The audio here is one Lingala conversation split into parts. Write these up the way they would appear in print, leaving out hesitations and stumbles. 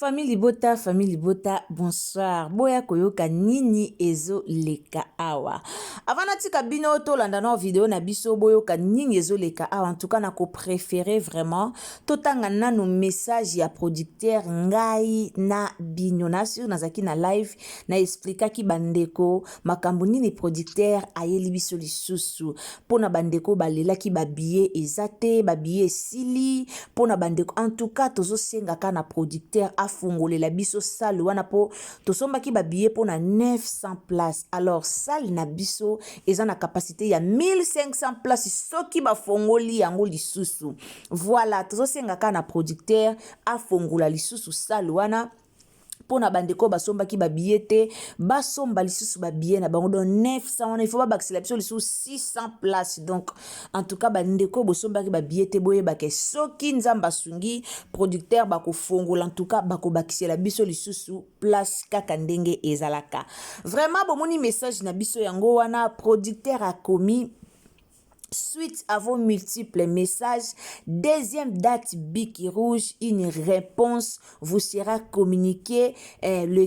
Famille Libota, bonsoir. Boya koyoka nini ezo leka awa. Avant natika bino to landano vidéo na biso boyoka nini ezo leka awa. En tout cas na ko préféré vraiment totanga nanu message ya producteur ngai na bino na sur nazaki na live na explica ki bandeko makambo nini producteur ayeli biso lisusu pona bandeko balela ki babiye ezate babiye sili pona bandeko en tout cas tozo senga kana producteur afungolela biso salle wana po tosombaki babiye pona 900 places. Alors salle na biso eza na capacité ya 1500 places soki bafongoli yango lisusu. Voilà, tozo senga kana producteur afungola lisusu salle wana pona bandeko basomba ki babiete basomba lisusu babiye na bango don 900 wana il faut bakisela biso lisusu 600 places. Donc en tout cas bandeko bosomba ki babiete boye bake soki nzamba sungi producteur bako fongola en tout cas bako bakisela biso lisusu place kaka ndenge ezalaka. Vraiment bomoni message na biso yango wana producteur a commis suite à vos multiples messages, deuxième date Biki Rouge, une réponse vous sera communiquée le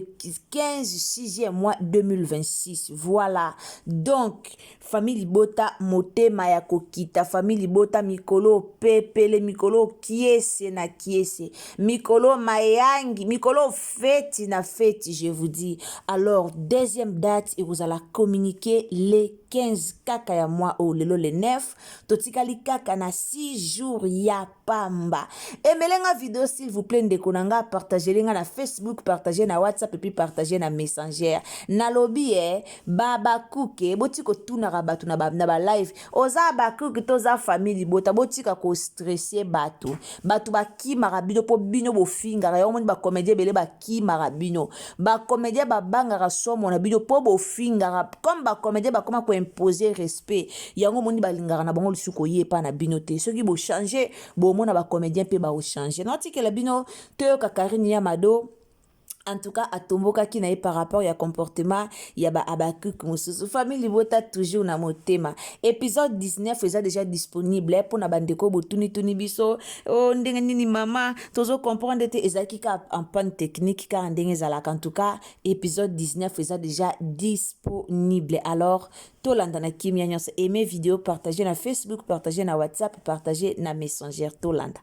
15 6e mois 2026. Voilà. Donc, famille Libota, motema ya kokita, famille Libota, mikolo pepele, mikolo kiese na kiese, mikolo mayangi, mikolo feti na feti, je vous dis. Alors, deuxième date, et vous allez communiquer les 15 kaka ya mois ou lelo le 9 totikali kaka na 6 jours ya pamba. Emelenga vidéo s'il vous plaît ndekonanga partager lenga na Facebook, partager na WhatsApp et puis partager na Messenger. Na lobby baba kuke botiko tuna rabatu na ba live. Oza ba kuke toza famille bota botika ko stresser batu. Batu ba ki marabino po bino bo finga ya omoni ba comédien bele ba ki marabino. Ba comédien ba banga somo na bino po bo finga comme ba comédien ba koma ko imposer respect yango moni balingara na bango lisuko yepa na binote soki bo changer bo mona ba comédien pe ba o changer noti que la bino te ka Karine Yamado. En tout cas, à Tomboka qui n'a par rapport à comportement, il y a Abakuk Moussousou. Famille Libota toujours na motema. Épisode 19 est déjà disponible pour na bandeko botuni tuni biso. Oh ndengeni mama, tozo comprendre te ezaki ka en panne technique car ndenge zalaka. En tout cas, épisode 19 est déjà disponible. Alors, tolanda na kimia nyonso aimez vidéo, partagez na Facebook, partagez na WhatsApp, partagez na Messenger tolanda.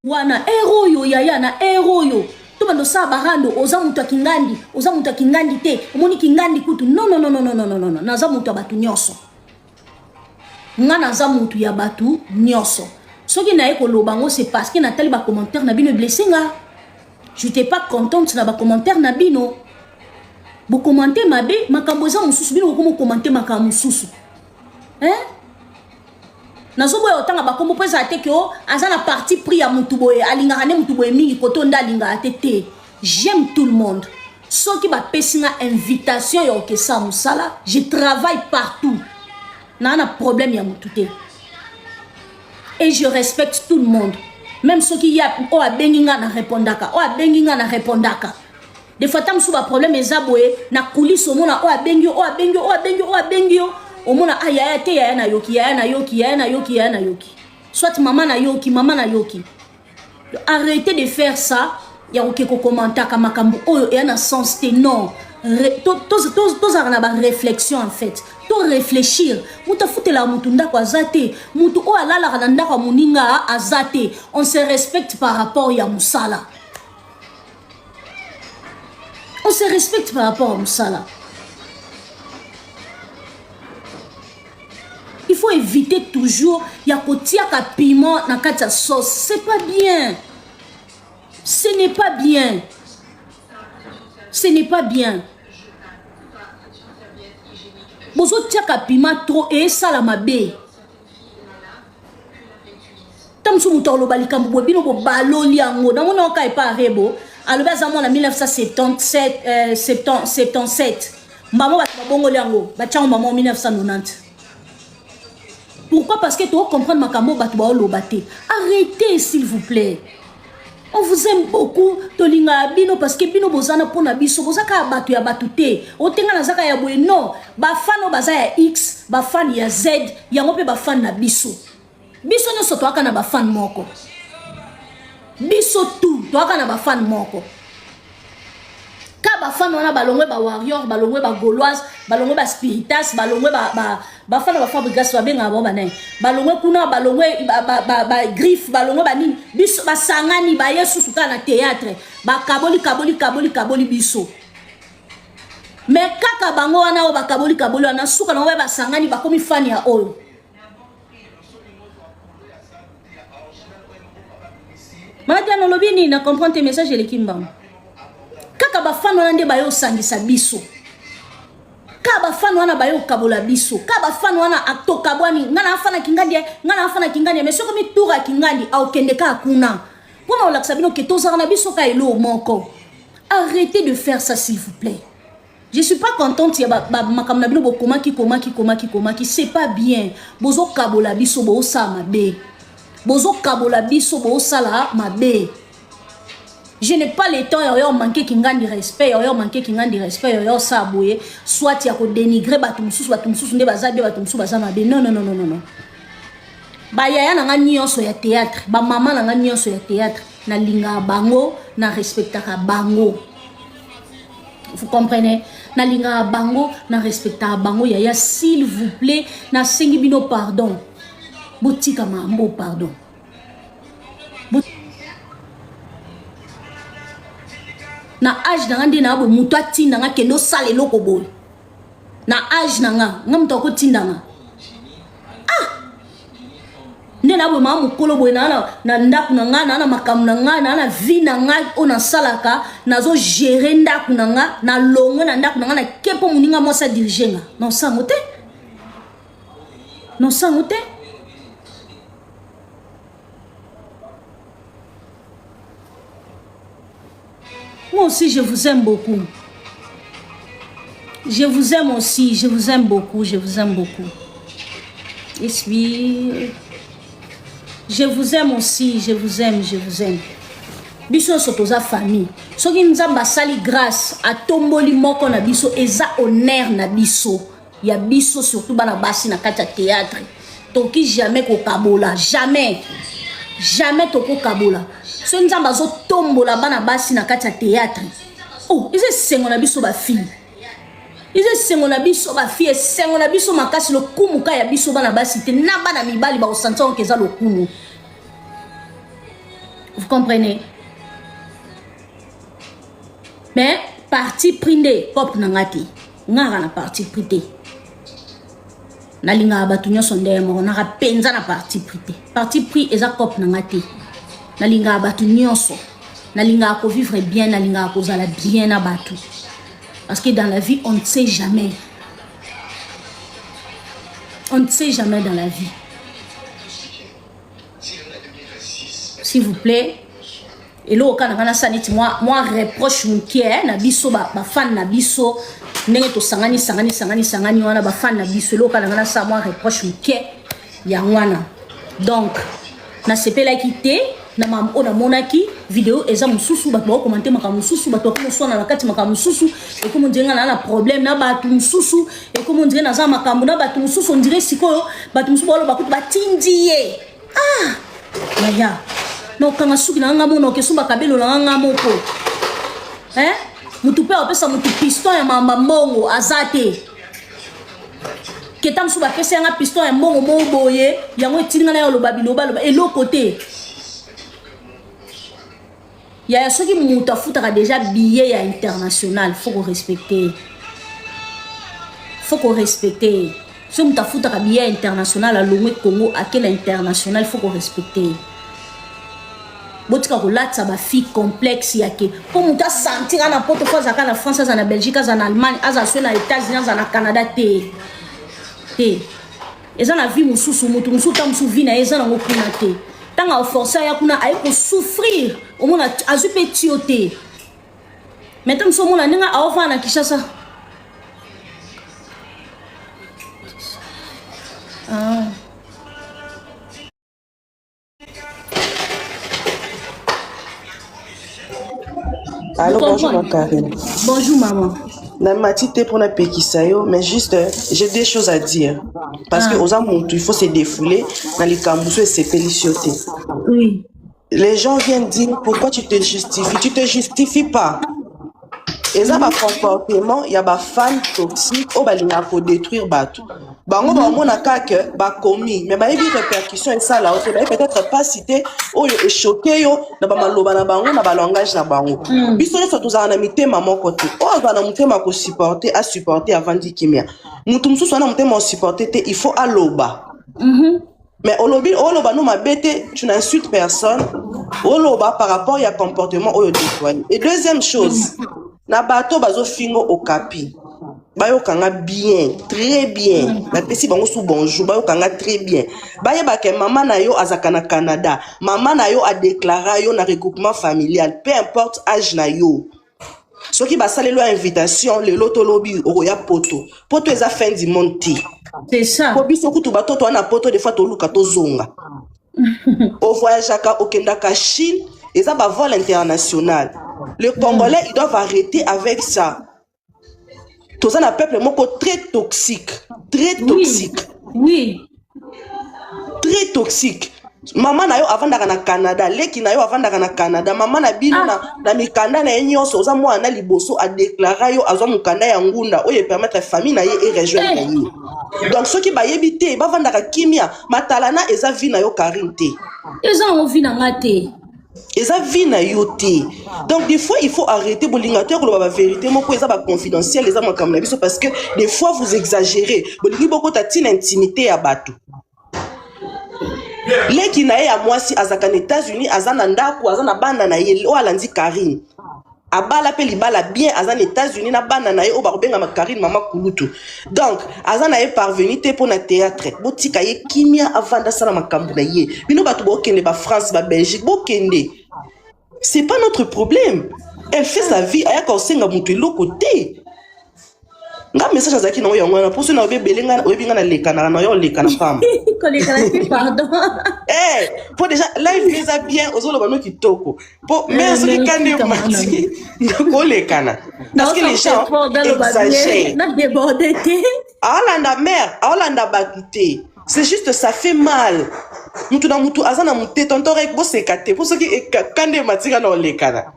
Wana eroyo yaya na eroyo to bando sa barando oza mutu akingandi te omoni kingandi kutu no naza mutu ya batu nyonso nga naza mutu ya batu nyonso soki na eko lobango c'est parce que natali ba commentaire na bino blessé nga je n'étais pas contente na ba commentaire na bino bo commenter mabe makambo za mususu bino ko mo commenter makambo mususu nazoboya otanga bakombo pesa ate ko azana parti pris ya mutuboye alingaka ne mutuboye mingi koto ndalinga ate. J'aime tout le monde. Soki ba pesinga invitation ya okesa musala, je travaille partout. Na problème ya mutute. Et je respecte tout le monde. Même soki ya o abenginga na répondaka. Des fois tam sou ba problème ezaboye na coulisse omona o abengi omona ayaya te ya na yoki soit maman na yoki arrêtez de faire ça ya okeko commenter ka makambo oyo ya na sens te non tous na ba réflexion en fait to réfléchir muta futela mutu ndako azate mutu o alala na ndako muninga azate on se respecte par rapport ya musala il faut éviter toujours ya kotia ka piment na kati ya sauce. C'est pas bien. Ce n'est pas bien. Bozo tia ka piment trop et ça la mabe. Tam su mutolo balika mbo bino bo baloli yango. Na mona ka pa rebo. Aloba za mona 1977. Maman ba bongo yango. Ba tia maman 1990. Pourquoi? Parce que tu vas comprendre makambo batuba lobate. Arrêtez s'il vous plaît. On vous aime beaucoup. Tolinga bino parce que bino bozana pona biso bozaka batu ya batute. Otenga na zaka ya boye non. Ba fan baza ya X, ba fan ya Z, yango pe ba fan na biso. Biso nyoso to aka na ba fan moko. Biso tout to aka na ba fan moko. Ka ba fan wana balongwe ba warrior, balongwe ba gauloise, balongwe ba spiritas, balongwe ba fan ba fabrikas ba benga ba bana. Balongwe kuna balongwe ba griffe, balongwe ba nini. Biso ba sangani ba yesu suka na théâtre. Ba kaboli biso. Mais kaka bango wana o ba kaboli wana suka na ba sangani ba komi fan ya oyo. Madame Lobini na comprendre tes messages les kimbang. Kaka ba fan wana nde ba yo sangisa biso. Ka ba fan wana ba yo kabola biso. Ka ba fan wana aktoka bwani ngana afana kingandi mais soko mi toura kingandi au kendeka kuna. Pona olaksa bino ke tozara na biso ka elo moko. Arrêtez de faire ça s'il vous plaît. Je suis pas contente ya makamna bino bo komaki c'est pas bien. Bozo kabola biso bo sa mabe. Bozo kabola biso bo sala mabe. Je n'ai pas le temps yo manquer kingandi respect, yo manquer kingandi respect, yo sa boye, soit ya ko dénigrer batumsusu nde bazabe batumsusu bazama be. Non. Ba yaya na nyonso ya théâtre, ba mama na nyonso ya théâtre, na linga bango, na respectaka bango. Vous comprenez? Na linga bango, na respectaka bango yaya s'il vous plaît, na sengi bino pardon. Botika mambo pardon. Na âge na ngandi na abo mutu atinda nga kendo sala eloko boy. Na âge na nga mutu akotinda nga. Nde na abo mama mukolo boy na ndaku na nga na makamu na nga na vie na nga ona salaka nazo gérer ndaku na nga na longo na ndaku na nga na kepo muninga mosa diriger nga. Non sango te. Moi aussi, je vous aime beaucoup. Je vous aime aussi, je vous aime beaucoup. Et puis, je vous aime aussi, je vous aime. Biso sotoza famille. Soki nzamba sali grâce à tomboli moko na biso eza honneur na biso. Ya biso surtout bana basi na kati ya théâtre. Toki jamais ko kabola, jamais toko kabola. So nzamba zo tombola bana basi na kati ya théâtre. Oh, ise sengo na biso ba fille. Sengo na biso makasi lo kumuka ya biso bana basi te na bana mibali ba osanza okeza lo kumu. Vous comprenez? Mais parti prinde pop nangati. Ngara na parti prité. Na linga batu nyonso ndemo na rapenza na parti prité. Parti pris eza pop nangati. Na linga batu nyonso. Na linga ko vivre bien, na linga ko zala bien na batu. Parce que dans la vie, on ne sait jamais. On ne sait jamais dans la vie. S'il vous plaît. Et là, moi reproche mon kier, na biso ba fan na biso, ndenge to sangani wana ba fan na biso, lo kana sa moi reproche mon kier ya wana. Donc, na sepela kité, na mam ona monaki vidéo eza mususu ba to commenter maka mususu ba to ko sona na kati maka mususu et comme on dirait na problème na ba tu mususu et comme on dirait na za makambo na ba tu mususu on dirait sikoyo ba tu mususu ba ko ba tindie. Ah! Yaya. No kanga suki na ngamo no kesumba kabelo na ngamo ko. Mutu pe opesa mutu piston ya mamba mbongo azate. Ketam suba pesa nga piston ya mbongo mo boye yango etinga na yo loba elo côté. Il y a ceux qui m'ont déjà billet international, faut qu'on respecte. Faut qu'on respecte. Ceux qui m'ont billet international à l'Omé Congo, à quel international, faut qu'on respecte. Botika roulate ça va fille complexe yake. Pour m'ta sentir n'importe quoi ça en France, ça en Belgique, ça en Allemagne, ça en États-Unis, ça en Canada té. Et ça na vie mususu mutu mususu tam su vie na eza na ngokuna té. Tanga au forcer ya kuna aiko souffrir au monde a super tioté. Maintenant ce monde ninga aova na Kinshasa. Allô, bonjour ma Karine. Bonjour maman. La matite pour la Pékisayo, mais juste j'ai des choses à dire. Parce que aux amours, il faut se défouler dans les camboussous et se pélicioter. Oui. Les gens viennent dire pourquoi tu te justifies. Tu te justifies pas. Et ça, comportement, il y a des fans toxiques, oh, bah, il y a pour détruire bateau. Bah, on va au moins que, bah, commis, mais bah, il y a des répercussions et ça, là, peut-être pas cité, oh, est choqué, yo, na ba maloba na bango, na ba langage na bango. Bisole, ça, tous en amité, maman, côté. Oh, va na monter, ma ko supporter, à supporter avant d'y kimia. Moutoum sous, on a monté, mon supporter, il faut à l'oba. Mais oloba nous m'a bêté, tu n'insultes personne. Oloba par rapport à comportement au déployé. Et deuxième chose, na bateau bazo fingo au capi. Bayo kanga bien, très bien. Na pesi bango sous bonjour, bayo kanga très bien. Baye bake maman na yo azaka na Canada. Maman na yo a déclaré yo na regroupement familial, peu importe âge na yo. Ce qui va saler leur invitation, le loto lobby au roya poto. Poto est à fin du monde. C'est ça. Kobi soku tu bato to na poto de fois to luka to zonga. Au voyage au Kendaka Chine, et ça va vol international. Les Congolais, ils doivent arrêter avec ça. Tout ça, un peuple très toxique. Très toxique. Oui. Très toxique. Maman na yo avant d'aller na Canada, leki na yo avant d'aller na Canada, maman na bino na mikanda na nyonso oza mwana liboso a déclarer yo azwa mukanda ya ngunda oye permettre famille na ye et rejoindre ye. Donc ceux qui ba yebité ba vandaka kimia matalana eza vie na yo karinte. Eza envie na ngate. Eza vie na yo te. Donc des fois il faut arrêter bolingateur ko ba vérité moko eza ba confidentiel eza makamna biso parce que des fois vous exagérez. Bolingi boko ta tina intimité ya bato. Leki na ye ya mwasi azaka na États-Unis azana ndako azana bana na ye o alandi Karine abala pe libala bien azana États-Unis na bana na ye o ba benga ma Karine mama kulutu. Donc azana ye parvenu te pour na théâtre botika ye kimia avanda sala makambu na ye bino batu bo kende ba France ba Belgique bo kende. C'est pas notre problème. Elle fait sa vie aya ko senga mutu loko te. Nga message azaki na yo ngwana pour ce na obebelenga obinga na lekana na yo lekana femme. Pardon. Eh, pour déjà live les a bien aux autres qui toko. Pour mais ce qui kande mati. Ko lekana. Parce que les gens exagèrent. Na débordé. Alanda mère, Alanda bakité. C'est juste ça fait mal. Mutu na mutu azana muté tonton rek bo sekate. Pour ceux qui kande mati na lekana.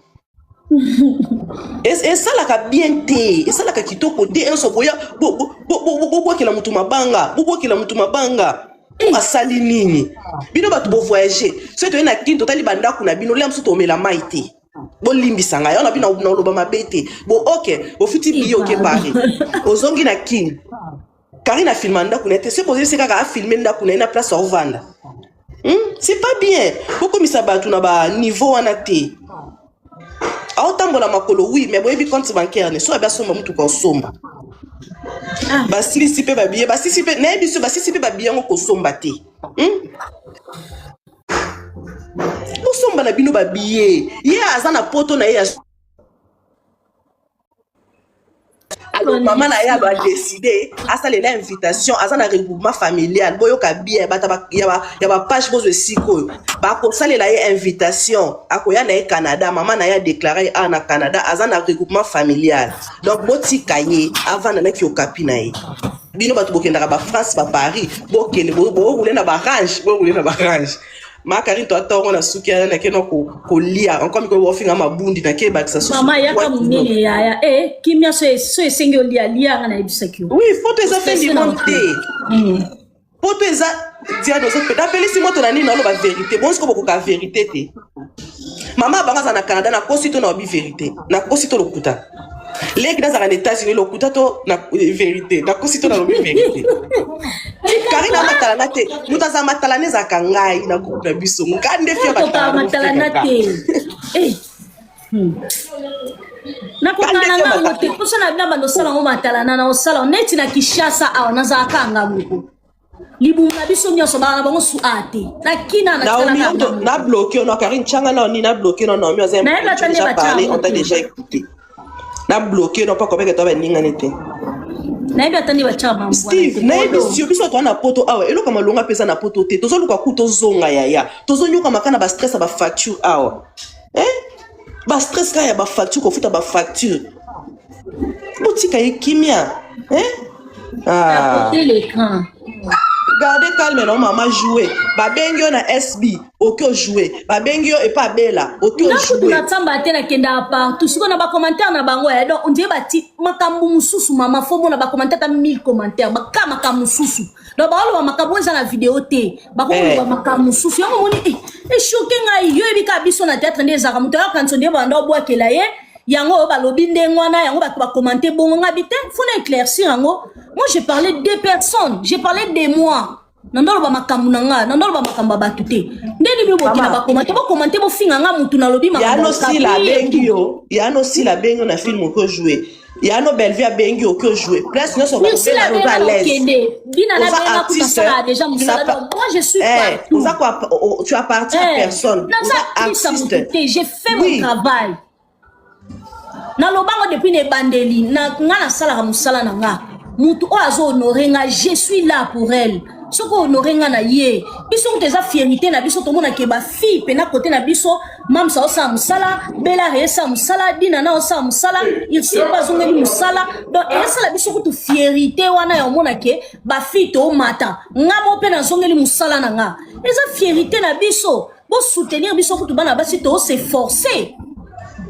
Et ça la bien té et ça la kitoko té en soboya bo ki la mutu mabanga bo ki la mutu mabanga asali nini bino batu bo voyager so to na kin totali banda kuna bino lemso to mela maité bo limbisa nga yona bino na loba mabete bo OK bo futi biyo ke pare ozongi na kin Karina filmanda kuna te c'est posé c'est kaka filmer nda kuna na place au vanda c'est pas bien pourquoi mi sabatu na ba niveau wana té. Autambola makolo oui mais boyebi compte bancaire ne so abasomba mutu ko somba basili sipe ba biye basisi sipe na biso basisi sipe ba biye ngo somba te bo somba na bino ba biye ye azana poto na ye. Alors maman na ya ba décider à ça l'invitation à ça na regroupement familial boyo ka bien bata ya ba page bozo siko ba ko ça la invitation akoya na Canada maman na ya déclarer na Canada à ça na regroupement familial donc boti kaye avant na ki okapi na ye bino batu bokenda ba France ba Paris bokende bo rouler na ba range ma Karine to atongo na sukia na keno ko lia encore ko wofinga mabundi na ke bakisa so mama ya ka munene ya kimia so esengi olia na ebisaki oui faut tes affaires du monter faut tes dia do so pe d'appeler si moto na nini na lo ba vérité bon siko boko ka vérité te mama banga na Canada na kosito na obi vérité na kosito lokuta les gars en États-Unis lokuta to na vérité na kosito na obi vérité. Karina matalana te mutaza matalane za kangai na groupe na biso ngande fia matalana te na ko kana na te ko sana bina bando sala ngo matalana na osala neti na Kishasa awa na za kanga muko libunga biso nyoso ba bango su ate na kina na talana na bloqué na Karine changa na ni na bloqué na mi ozem déjà parlé on t'a déjà écouté na bloqué non pas comme que toi ben ninganete na atandi bachama Steve na biso biso to na poto awa elo kama longa pesa na poto te tozo luka kuto zonga ya tozo nyuka makana ba stress ba facture awa ba stress ka ya ba facture ko futa ba facture botika ye kimia côté l'écran gardez calme non maman jouer babengio na SB aucun jouer babengio et pas bella aucun jouer na tsamba te na kenda partout siko na ba commentaire na bango ya donc on dirait bati makambu mususu mama fomo na ba commentaire ta 1000 commentaires ba kama mususu donc ba lo makambu za na vidéo te ba ko ba makambu mususu yango moni e choqué ngai yo ebika biso na théâtre ndeza ka muto quand on dit banda obwakela ye yango balobi ndengwana yango ba commenter bongo ngabite faut éclaircir yango. Moi j'ai parlé de deux personnes, j'ai parlé de moi. Nandolo ba makambu nanga, nandolo ba makamba batute. Ndeni bi bokina ba commenter bo finga nga mutu na lobi makambu. Ya no si la bengio, ya no si la bengio na film ko jouer. Ya no Bellevue bengio ko jouer. Place no so ba à l'aise. Bina na benga kutasala déjà musala. Moi je suis partout. Tu appartiens à personne. Artiste. J'ai fait mon travail. Na lobango depuis ne bandeli na nga na sala musala na nga. Mutu o azo honorer nga, je suis là pour elle. Soko honorer nga na ye. Biso muteza fierté na biso tomona ke ba fille pena côté na biso mam sa osa musala, bela resa musala, dina na osa musala, il sait pas zonga musala. Donc esa la biso kutu fierté wana ya mona ke ba fille to mata. Nga mo pena zonga musala na nga. Esa fierté na biso, bo soutenir biso kutu bana basi to s'efforcer.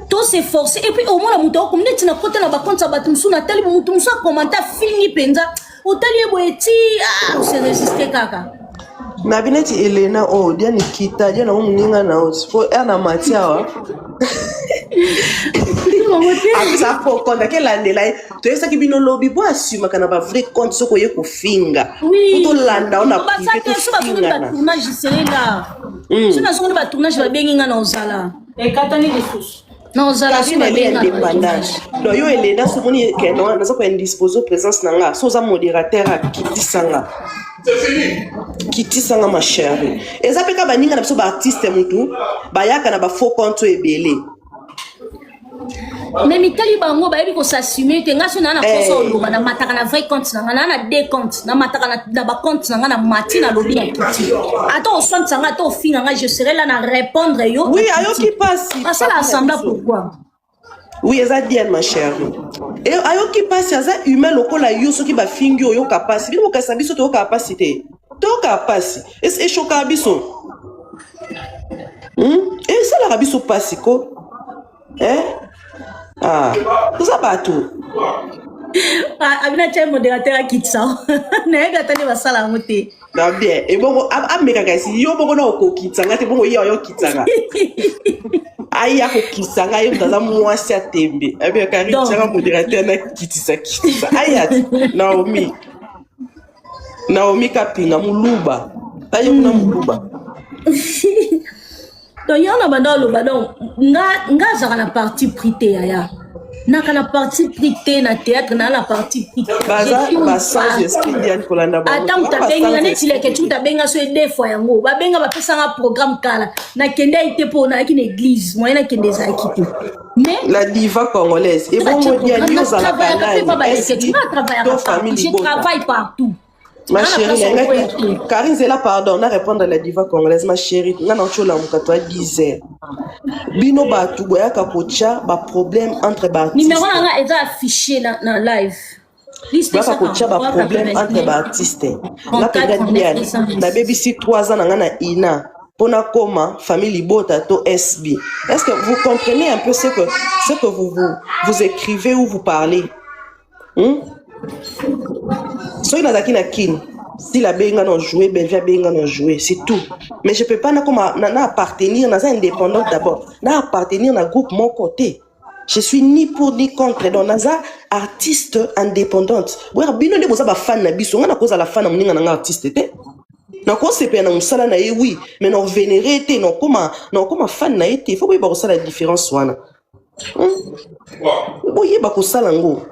Tout s'efforcer et puis au moins la mouton comme net na côté na ba compte sa batumsu na tali mutumsu a commenter fini penza otali boeti ah se résister kaka na bineti Elena oh dia nikita dia na muninga na fo na matia wa ça faut quand quelle année là tu es ça qui bino lobby bo assume kana ba vrai compte soko ye ko finga to landa on a privé to finga na tournage c'est là je na songa ba tournage ba benginga na ozala et katani les sous. Non, ça la vie est indépendance. Donc yo Elena soumoni ke non na so ko indisposer présence nanga so za modérateur a kitisanga. Kitisanga ma chérie. Et ça peut ka baninga na biso ba artiste mutu ba yaka na ba faux compte ebele. Mais mitali bango ba yebi ko s'assumer te nga so na poso loba na mataka na vrai compte na deux comptes na mataka na ba compte na mati na lobi ya kiti. Attends, on sanga to finga nga je serai là na répondre yo. Oui, ayo qui passe. Ça l'assemblée pourquoi? Oui, eza bien ma chérie. Et ayo qui passe eza humain lokola yo so ki ba fingi yo capacité. Bino ka sabi so to capacité. To capacité. Et choka biso. Et ça la biso pasiko. Ah, tout ça partout. Abina tchai modérateur à Kitsa. N'est pas tani basala moté. Bah bien. Et bon, ameka kasi yo bongo na oko Kitsanga te bongo yo Kitsanga. Aya ko Kitsanga yo ndaza mwasi atembe. Abi kari tchanga modérateur na Kitisa. Aya Naomi kapinga muluba. Tayo na muluba. Donc il y a un bandolo badon nga za na partie prité ya na kana partie prité na théâtre na la partie prité baza sans esprit bien kolanda ba attends ta benga na tile ke tu ta benga so deux fois yango ba benga ba pesa nga programme kala na kenda ite po na ki église moi na kende za kite mais la diva congolaise et bon moi bien yo za la banane je travaille partout. Ma chérie, Karine Zela, pardon, on a répondu à la diva congolaise, ma chérie, on a entendu la moukato à 10 heures. Bino Batou, Boya Kapocha, ba problème entre Batistes. Numéro là, est affiché dans live. Boya Kapocha, ba problème entre Batistes. La période bien, la BBC 3 ans, on a Ina. Pona Koma, famille Libota, to SB. Est-ce que vous comprenez un peu ce que vous écrivez ou vous parlez? Soy na zaki na kin si la benga non jouer Bellevue benga non jouer c'est tout mais je peux pas na appartenir na indépendante d'abord na appartenir na groupe mon côté je suis ni pour ni contre donc na artiste indépendante ouais bino de boza ba fan na biso nga na koza la fan na muninga na artiste te na ko se pe na musala na oui mais non vénérer te non comment fan na été faut pas ça la différence wana boye ba ko sala ngo.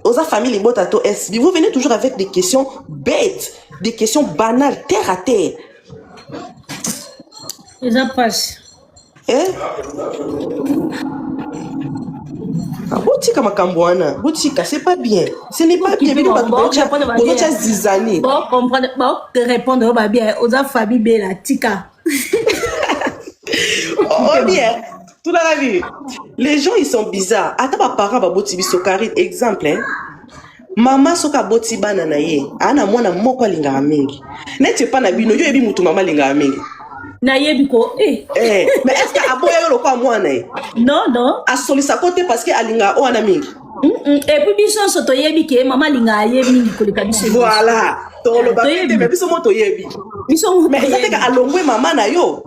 Aux familles Botato SB, vous venez toujours avec des questions bêtes, des questions banales, terre à terre. Ils en passent. Boutika Makambouana, Boutika, c'est pas bien. Ce n'est pas bien. Bon, comprendre, bon, te répondre bien. Aux familles Bella, Tika. Oh bien. Tout dans la vie. Les gens, ils sont bizarres. Attends, ma parent, Baboti Bisokari, exemple, hein. mama soka boti bana na ye ana mwana moko alingaka mingi neti pa na bino yo yebi mutu mama alingaka mingi na yebi ko mais est-ce que aboya yo lokwa mwana ye non asolisa kote parce que alingaka o ana mingi et puis biso so to yebi ke mama alingaka ye mingi koleka biso voilà toloba te mais biso mo to yebi biso mais ezate ke alongwe mama na yo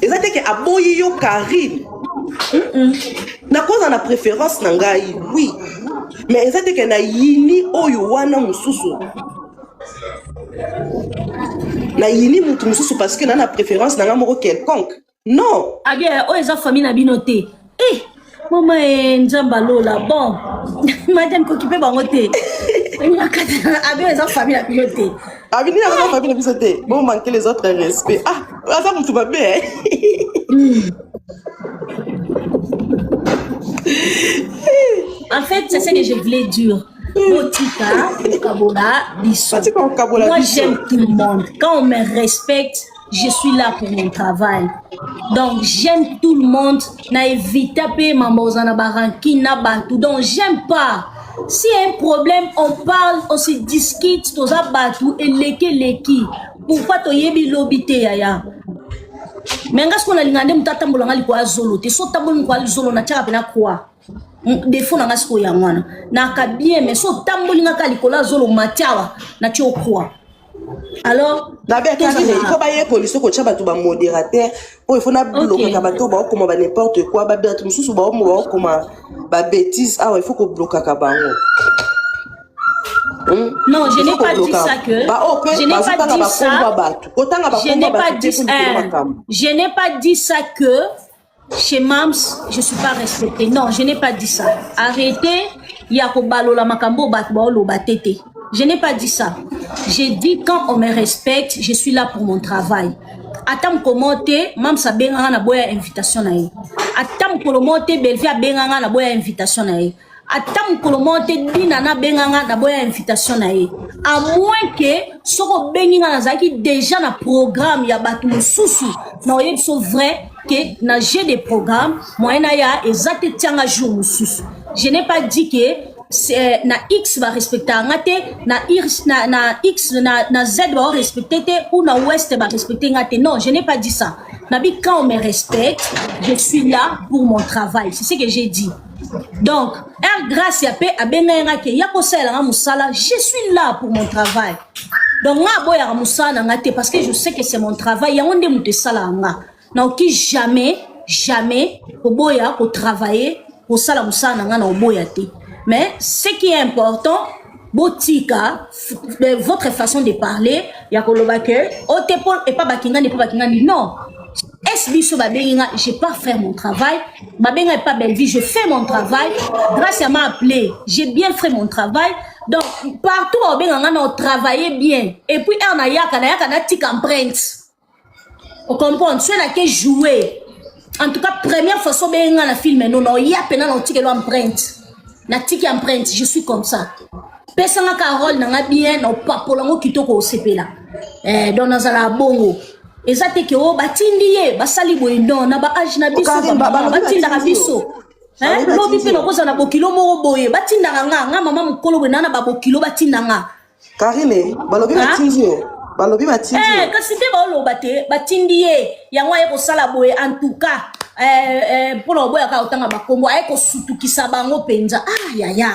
ezate ke aboyi yo Karine na koza na préférence na ngai oui mais ezate ke na yini oyo wana mususu na yini mutu mususu parce que na préférence na nga moko quelconque non bien o eza famille na bino te mama nzamba lola bon madame kokipe bango te bien eza famille na bino te abini na nga famille na biso te bon manquer les autres respect aza mutu babe en fait, c'est ce que je voulais dire. Moi, j'aime tout le monde. Quand on me respecte, je suis là pour mon travail. Donc, j'aime tout le monde. Na évité mamozana baranki na bantu. Donc, j'aime pas. S'il y a un problème, on parle, on se discute, toza batu et leki. Pourquoi to yebi lobite yaya? Mais ngas ko na lingande mutata mbulanga likwa zolo te so tambulu kwa zolo na chaka pena kwa defo na ngas ko ya mwana na ka bien mais so tambulu ngaka likola zolo matiawa na cho kwa alors na be Karine il faut ba ye police ko chaba tu ba modérateur il faut na bloquer ka bato ba ko ba n'importe quoi ba beatu mususu ba mo ba ko ba bêtise il faut ko bloquer ka bango. Non, je n'ai pas dit ça que. Je n'ai pas dit ça. Je n'ai pas dit ça que chez Mams, je suis pas respectée. Non, je n'ai pas dit ça. Arrêtez. Yakobalo makambo batbalo batete. Je n'ai pas dit ça. J'ai dit quand on me respecte, je suis là pour mon travail. Atam komote, Mams a benganga na boya invitation na ye. Atam kolomote Belvia benganga na boya invitation na ye. Atam kolomote dinana benganga na boya invitation na ye. À moins que soko benginga na zaki déjà na programme ya batu mususu na oye so vrai que na j'ai des programmes moyena ya ezate tianga jour mususu. Je n'ai pas dit que na X va respecter ngate na X na Z va respecter ou na Ouest va respecter ngate. Non, je n'ai pas dit ça. Nabi quand on me respecte, je suis là pour mon travail. C'est ce que j'ai dit. Donc, grâce à paix, je suis là pour mon travail. Donc, parce que je sais que c'est mon travail. Donc, jamais, pour travailler, pour ça, mais ce qui est important, botika, votre façon de parler, non. Je n'ai pas fait mon travail. Babenga n'est pas belle vie. Je fais mon travail. Grâce à m'a appelé, j'ai bien fait mon travail. Donc, partout où on a travaillé bien. Et puis, on a une petite empreinte. On comprend. Tu as joué. En tout cas, première fois, on a filmé. Non, il y a une petite empreinte. La petite empreinte, je suis comme ça. Personne n'a Carole, n'a bien, n'a pas pour l'ango qui toque au CP là. Dans la bongo. Ezate ke o batindiye basali boindo na ba age na biso batinda ka biso lobi pe nokoza na bokilo moko boye batinda nga mama mukolo bwe na ba bokilo batinda nga Karine balobi batindiye kasi te ba lo bate batindiye yango ye ko sala boye en tout cas pour lo boya ka otanga bakombo ay ko sutukisa bango penza ya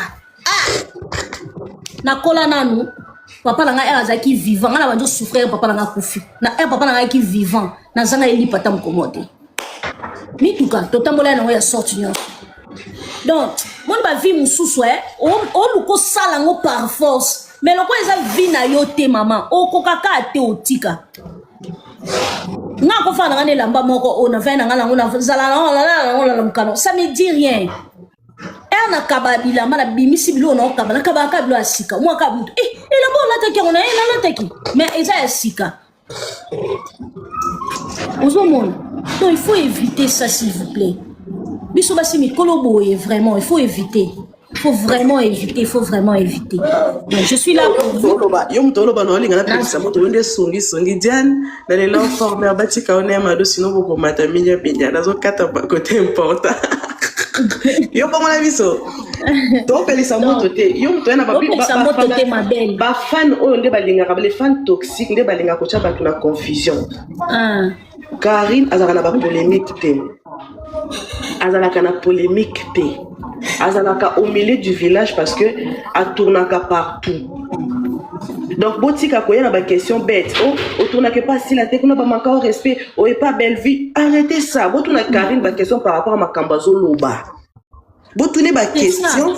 na kola nanu papa nanga azaki vivant ngana banjo souffrir papa nanga kufi na papa nanga ki vivant na zanga eli pata mkomote mi tuka totambola na ya sorti nyo donc mon ba vie mususu on luko sala ngo par force mais loko eza vie na yo te maman o kokaka te otika nga ko fa nanga ne lamba moko ona va nanga na zala na mkano ça me dit rien. Na kababila mala bimisi bilo na kabala kabaka bilo asika moi kabuto la bonne attaque on a la attaque mais eza asika ozomona. Donc il faut éviter ça s'il vous plaît. Biso basi mikolo boye vraiment il faut éviter. Il faut vraiment éviter. Donc je suis là pour vous. Yo mtoloba no linga na pesa moto wende songi Diane na les l'enformer batika on est amado sinon vous ko mataminya pinya nazo kata ba côté important. Yo comment la biso to pelisa moto te yo to na ba fan o nde balinga les fans toxiques nde balinga ko cha batu na confusion. Karine azala na ba polémique te. Azalaka na polémique te. Azalaka au milieu du village parce que a tournaka partout. Donc botika koya na ba question bête. Oh, tournaka pas si la tête na ba manka au respect, oh est pas belle vie. Arrêtez ça. Botuna Karine ba question par rapport à Makambazo Loba. Botune ba question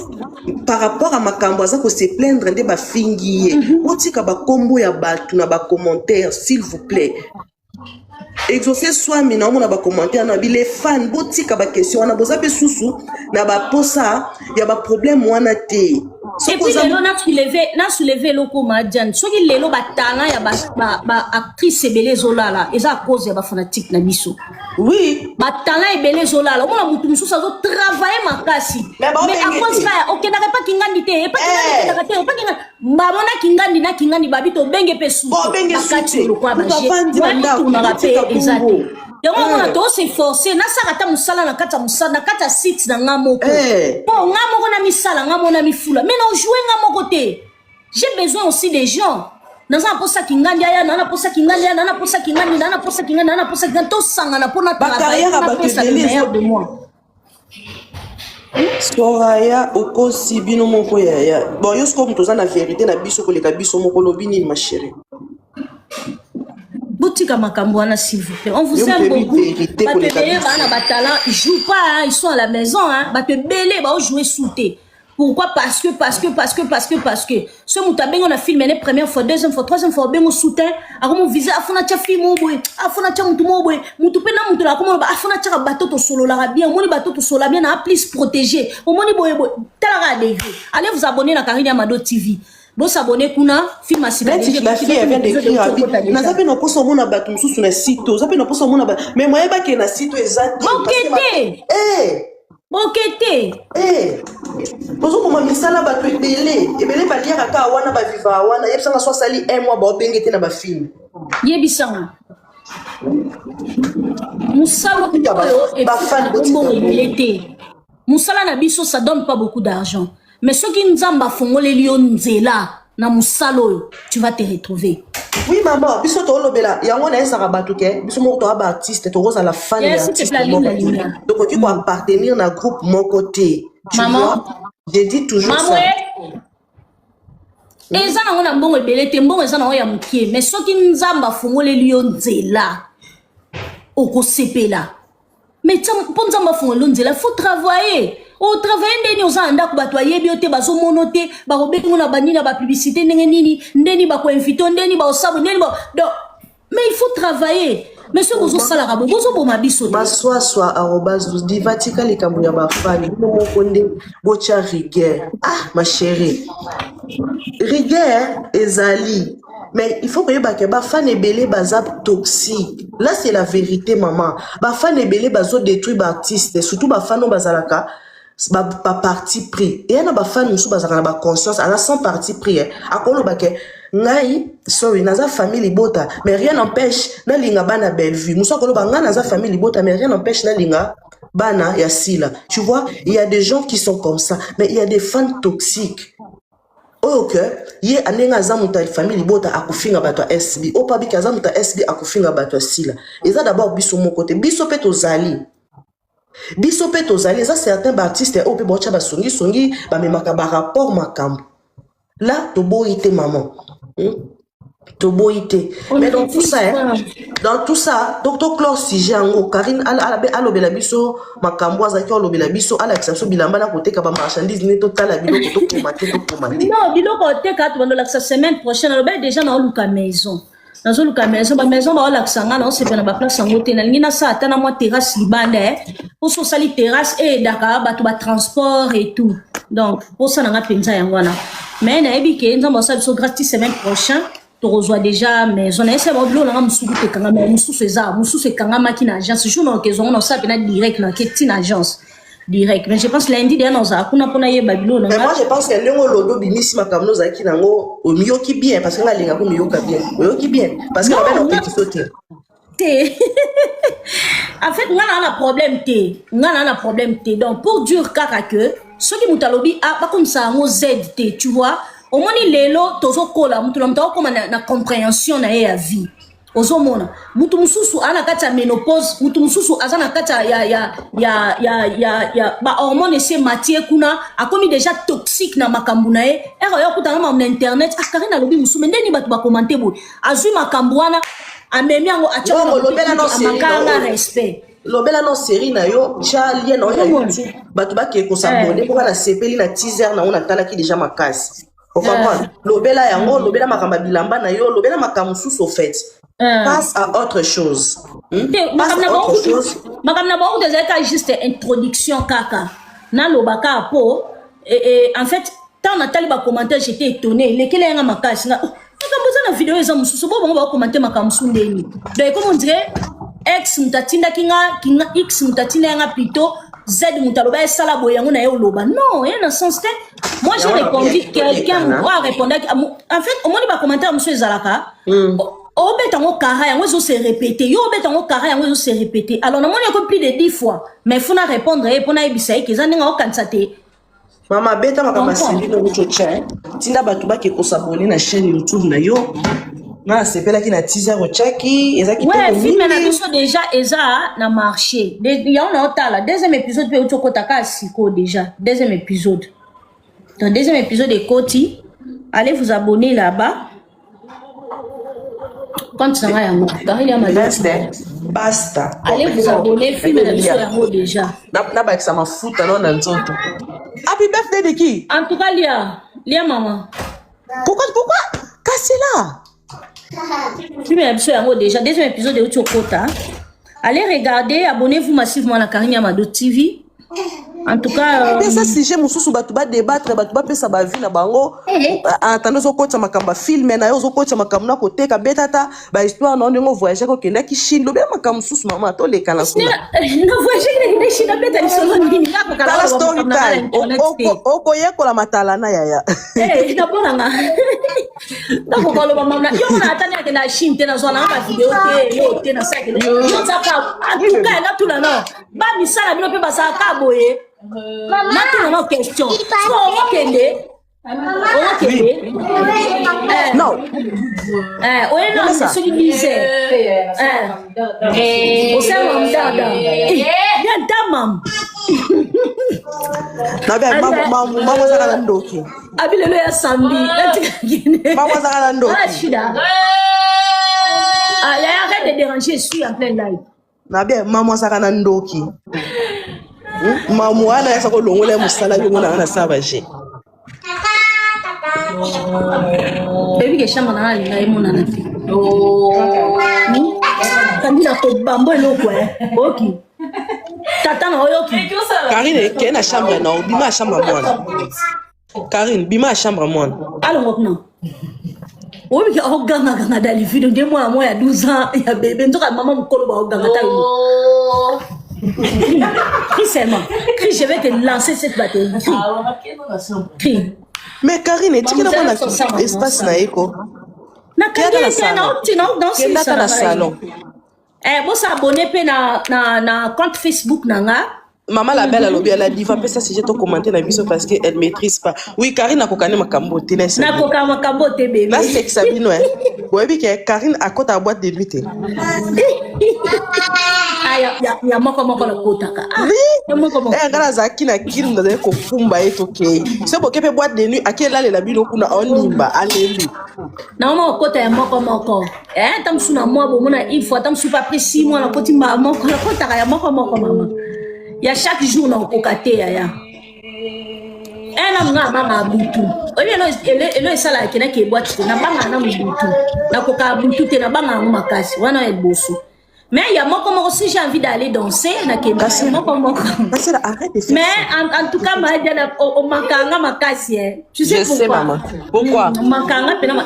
par rapport à Makambazo ko se plaindre de ba fingiye. Botika ba kombo ya batu na ba commentaire s'il vous plaît. Exaucer soit mina on a ba commentaire na bi les fans botika ba question on a besoin de sousou na ba posa ya ba problème wana te. Et puis lelo na soulever loko madjan soki lelo batanga ya ba actrice ebele zolala eza à cause ya ba fanatique na biso. Oui, batanga ebele zolala on a mutu mususu azo travailler makasi mais à cause ka OK na pas kingandi te pas kingandi te pas kingandi babona kingandi na kingandi babito benge pesu bakati lokwa baje exact. Donc on a tous s'efforcer na sakata musala na kata musala na kata site na ngamoko. Bon ngamoko na misala ngamo na mifula. Mais non jouer ngamoko te. J'ai besoin aussi des gens. Naza posa kingandi aya nana posa kingandi nana posa kingandi nana posa kingandi nana posa kingandi to sanga na pona travailler na posa le meilleur de moi. Soraya oko sibino moko ya. Bon yo sko mtoza na vérité na biso ko leka biso moko lobini ma chérie. Boutika Makambouana, s'il vous plaît. On vous aime beaucoup. Ils jouent pas, ils sont à la maison. Ils jouent sauter. Pourquoi? Parce que. Ce moutabeng, on a filmé la première fois, deuxième fois, troisième fois, on a soutien. Alors, on visait à Fonatia film, à Fonatia Moutoumoué, Moutoupen, Moutoula, comment à Fonatia bateau au solo, la bien, on bateau au solo, bien, à plus protéger. Au moins, allez vous abonner à Karine Amado TV. Bon s'abonner kuna film la fille vient d'écrire na zape no poso mona batu mususu na site zape no poso mona mais moi ba ke na site exact Bokete bozo ko misala batu ebele ba liaka ka wana ba viva wana yebisanga so sali un mois ba bengete na ba film yebisanga musalo et ba fan de musala na biso ça donne pas beaucoup d'argent. Mais ceux qui nous ont fongolé lion zela na musalo tu vas te retrouver. Oui maman, biso to lobela yango na esa rabatuke biso mo to ba artiste to rosa la fan ya artiste. Donc tu dois appartenir na groupe mon côté. Maman, j'ai dit toujours ça. Eza na ngona mbongo belete mbongo eza na ya mukie mais ceux qui nous ont fongolé lion zela oko sepela. Mais pour nous avoir fongolé lion zela faut travailler. Au travail ndeni ozanda ko bato ayebiote bazo monote ba robengo na banini ba publicité ndenge nini ndeni ba ko inviter ndeni ba osabu ndeni ba donc mais il faut travailler monsieur bozo sala rabo bozo boma biso maswa divatika likambo ya ba fani mo konde bocha rigueur ma chérie rigueur ezali mais il faut que ba fan ebele bazap toxique là c'est la vérité maman ba fan ebele bazo détruire ba artiste surtout ba fan bazalaka ba parti pris et y a ba fan musu bazaka na ba conscience ana sans parti pris akolo ba ke ngai sorry naza famille bota mais rien n'empêche na linga bana belle vue musu akolo ba nga naza famille bota mais rien n'empêche na linga bana ya sila tu vois il y a des gens qui sont comme ça mais il y a des fans toxiques. Ok, ye anenga zamuta famille bota akufinga bato SB opabi kazamuta SB akufinga bato sila eza d'abord biso mon côté biso pe tozali ça certains artistes au pe bocha ba songi ba memaka ba rapport makambo là to boité maman mais dans tout ça docteur Claude Sijango Karine alobela biso makambo azaki alobela biso ala exception bilamba na côté ka ba marchandise ne total biloko to commander non biloko te ka to bando la semaine prochaine alobela déjà na luka maison ba maison ba la sanga na se pena ba place en hôtel na ngina sa atana moi terrasse libanda pour so sali terrasse et Dakar ba to ba transport et tout donc pour ça na penza yangwana mais na ebi ke nzo ba so gratis semaine prochaine tu reçois déjà maison na ese ba blo na musuku te kanga mususu kanga maki na agence jour na kezo na sa pena direct na ketin agence direct mais je pense lundi derrière nous akuna pona ye Babylone mais moi je pense que lengo lodo binisi makamno zaki nango o miyoki bien parce que nga linga ko miyoka bien oyoki bien parce que ba na petit sauter En fait, on a un problème T. On a un problème T. Donc, pour dire que ceux qui m'ont dit, ah, pas comme ça, on ZT, tu vois. Au moins, les lots, tozo kola, m'ont comme na compréhension na ya vie. Ozomona mutu mususu ana kati ya ménopause mutu mususu azana kati ya ba hormone ese matie kuna akomi déjà toxique na makambu na ye ero yo kutana na internet akarina lobi musu ndeni batu ba commenter bo azui makambu wana amemi yango atia na respect lobela no série na yo cha lien na yo batu ba ke ko s'abonner pour na sepeli na teaser na on atala ki déjà makasi o comprendre lobela yango lobela makamba bilamba na yo lobela makamu sous au fait. Passe à autre chose. Madame Nabarou, juste introduction kaka. Na lobaka po. En fait, tant Nathalie va commenter, j'étais étonné. Lesquels est un makas? Na na vidéo ils ont mususu bo ba commenter makamusu ndeni. Donc comme on dirait ex mutatinda kinga x mutatinda nga plutôt Z mutaloba sala boyango na yo loba. Non, il y a un sens. Moi j'ai répondu quelqu'un doit répondre. En fait, au moins il va commenter monsieur Zalaka. Oh, betango kara yango zo se répéter. Yo betango kara yango zo se répéter. Alors non, on a plus de 10 fois. Mais faut na répondre et pour na ebisa ke za ninga okansate. Mama beta makama seli no chocha. Tinda batu ba ke ko s'abonner na chaîne YouTube na yo. Na sepela ki na teaser ochaki, ezaki ouais, film na biso déjà eza na marché. Ya on a otala deuxième épisode pe utokotaka siko déjà. Deuxième épisode. Dans deuxième épisode de Koti, allez vous abonner là-bas. Quand ça va, basta. Allez vous abonner, film déjà. N'a pas que ça m'a foutu alors dans le temps. Happy birthday de qui? En tout cas, Lia maman. Pourquoi? Cassez là. Film déjà. Deuxième épisode de Uchokota. Allez regarder, abonnez-vous massivement à la Karine Amado TV. En tout cas, ça si j'ai mon sous batuba débattre batuba pesa ba vie na bango attendez zo kocha makamba film na yo zo kocha makamba na côté ka betata ba histoire non ngo voyager ko kenda ki Chine lobela makamba sous maman to le kana suna no voyager ki Chine beta ni solo nini ka ko kala story time o ye ko la matala na yaya ina bona nga na ko lo mama yo na atani ke na Chine tena zo na ba video te yo tena sa ke yo tsaka atuka na tula no ba misala bino pe ba sa ka boye. Maintenant, une question. Non. Non, c'est celui qui disait. Au sein de Dada. Bien, Damam. Maman Zara Ndoki. Abile le samedi. Maman Zara Ndoki. Arrête de déranger, je suis en plein live. Nabia Maman Zara Ndoki. Maman ana yasa ko longola musala yo mona ana sabaje. Baby ke shamba na linga imona na ti. Kandila ko bambo eloko oki. Tata na oyoki. Karine ke na chambre na bima chambre mwana. Karine bima chambre mwana. Allô maintenant. Oui, il y a un gars dans les vidéos de moi, il y a 12 ans, il y a bébé, donc maman me colle au gars. Crie seulement. Crie, je vais te lancer cette batterie. Crie. Mais Karine, tu as un espace na eko. Na salon. Vous s'abonnez na compte Facebook nanga. Maman la belle alobi la diva pesa si j'ai ton commenter la vidéo parce que elle maîtrise pas. Oui, Karine a kokane makambo te na. Na kokane makambo te bébé. Na c'est Sabine ouais. Ouais bi que Karine a côté à boîte de nuit. Ya moko la kotaka. Oui. Eh ngala zaki na kilu ndaza ko fumba eto ke. C'est bo kepe boîte de nuit akela le labino kuna onimba alelu. Na mama kota ya moko. Tamsu na moi bo mona il faut tamsu pas pris 6 mois na koti moko la kotaka ya moko mama. Il y a chaque jour dans le cocaté. Elle a un butu. Elle est salée qui n'a pas boîte. Elle n'a pas un butu. La coca butu, elle n'a pas un macas. On a un bosso. Mais il y a moi comme aussi j'ai envie d'aller danser. Mais en tout cas, on manque un macas. Je sais maman. Pourquoi? On manque un